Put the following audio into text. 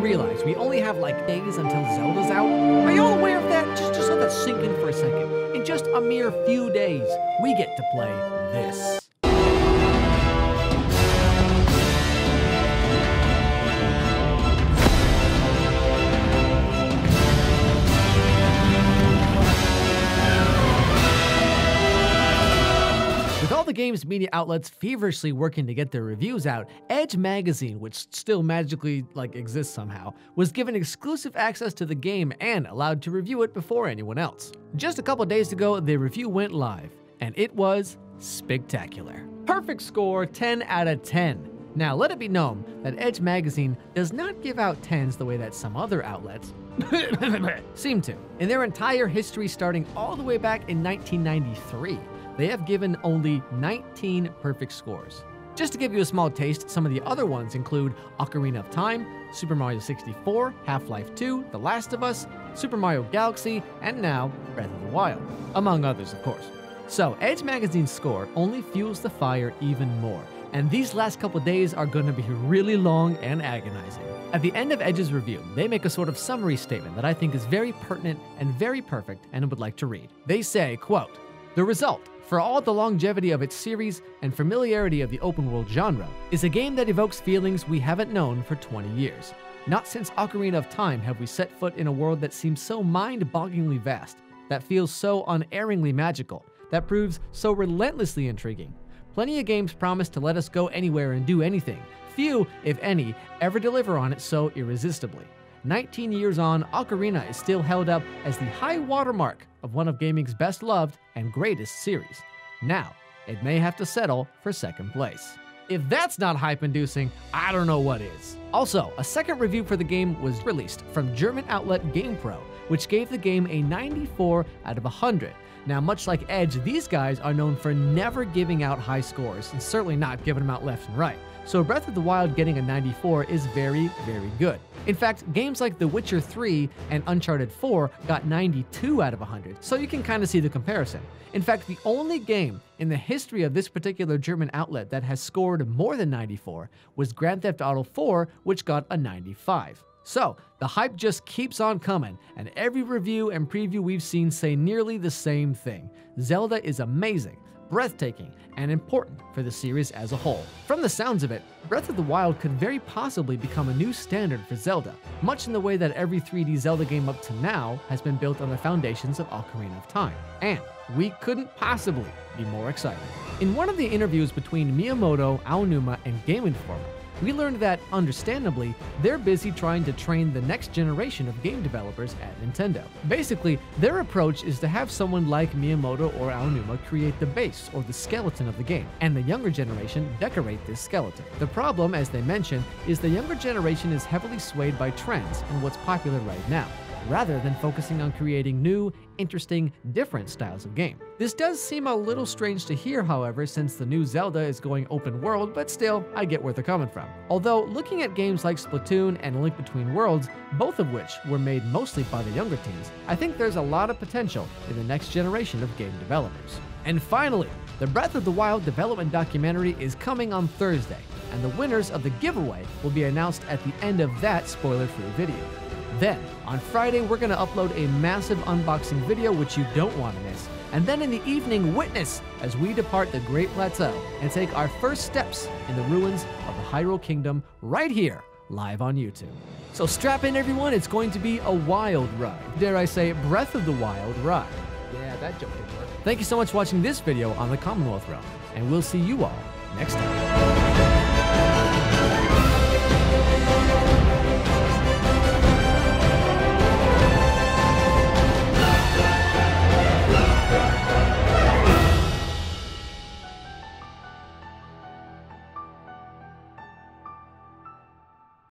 realize we only have like days until Zelda's out? Are you all aware of that? Just let that sink in for a second. In just a mere few days, we get to play this. With all the game's media outlets feverishly working to get their reviews out, Edge magazine, which still magically exists somehow, was given exclusive access to the game and allowed to review it before anyone else. Just a couple days ago, the review went live, and it was spectacular. Perfect score, 10 out of 10. Now, let it be known that Edge magazine does not give out 10s the way that some other outlets seem to. In their entire history starting all the way back in 1993, they have given only 19 perfect scores. Just to give you a small taste, some of the other ones include Ocarina of Time, Super Mario 64, Half-Life 2, The Last of Us, Super Mario Galaxy, and now Breath of the Wild, among others, of course. So, Edge magazine's score only fuels the fire even more, and these last couple days are going to be really long and agonizing. At the end of Edge's review, they make a sort of summary statement that I think is very pertinent and very perfect and I would like to read. They say, quote, "The result, for all the longevity of its series and familiarity of the open-world genre, is a game that evokes feelings we haven't known for 20 years. Not since Ocarina of Time have we set foot in a world that seems so mind-bogglingly vast, that feels so unerringly magical, that proves so relentlessly intriguing. Plenty of games promise to let us go anywhere and do anything. Few, if any, ever deliver on it so irresistibly. 19 years on, Ocarina is still held up as the high watermark of one of gaming's best loved and greatest series. Now, it may have to settle for second place." If that's not hype-inducing, I don't know what is. Also, a second review for the game was released from German outlet GamePro, which gave the game a 94 out of 100. Now, much like Edge, these guys are known for never giving out high scores, and certainly not giving them out left and right. So Breath of the Wild getting a 94 is very, very good. In fact, games like The Witcher 3 and Uncharted 4 got 92 out of 100, so you can kind of see the comparison. In fact, the only game in the history of this particular German outlet that has scored more than 94 was Grand Theft Auto 4, which got a 95. So, the hype just keeps on coming, and every review and preview we've seen say nearly the same thing. Zelda is amazing, breathtaking, and important for the series as a whole. From the sounds of it, Breath of the Wild could very possibly become a new standard for Zelda, much in the way that every 3D Zelda game up to now has been built on the foundations of Ocarina of Time. And we couldn't possibly be more excited. In one of the interviews between Miyamoto, Aonuma, and Game Informer, we learned that, understandably, they're busy trying to train the next generation of game developers at Nintendo. Basically, their approach is to have someone like Miyamoto or Aonuma create the base or the skeleton of the game, and the younger generation decorate this skeleton. The problem, as they mention, is the younger generation is heavily swayed by trends and what's popular right now, rather than focusing on creating new, interesting, different styles of game. This does seem a little strange to hear, however, since the new Zelda is going open world, but still, I get where they're coming from. Although, looking at games like Splatoon and A Link Between Worlds, both of which were made mostly by the younger teens, I think there's a lot of potential in the next generation of game developers. And finally, the Breath of the Wild development documentary is coming on Thursday, and the winners of the giveaway will be announced at the end of that spoiler-free video. Then, on Friday, we're going to upload a massive unboxing video which you don't want to miss. And then in the evening, witness as we depart the Great Plateau and take our first steps in the ruins of the Hyrule Kingdom right here, live on YouTube. So strap in, everyone. It's going to be a wild ride. Dare I say, Breath of the Wild ride. Yeah, that joke didn't work. Thank you so much for watching this video on the Commonwealth Realm, and we'll see you all next time.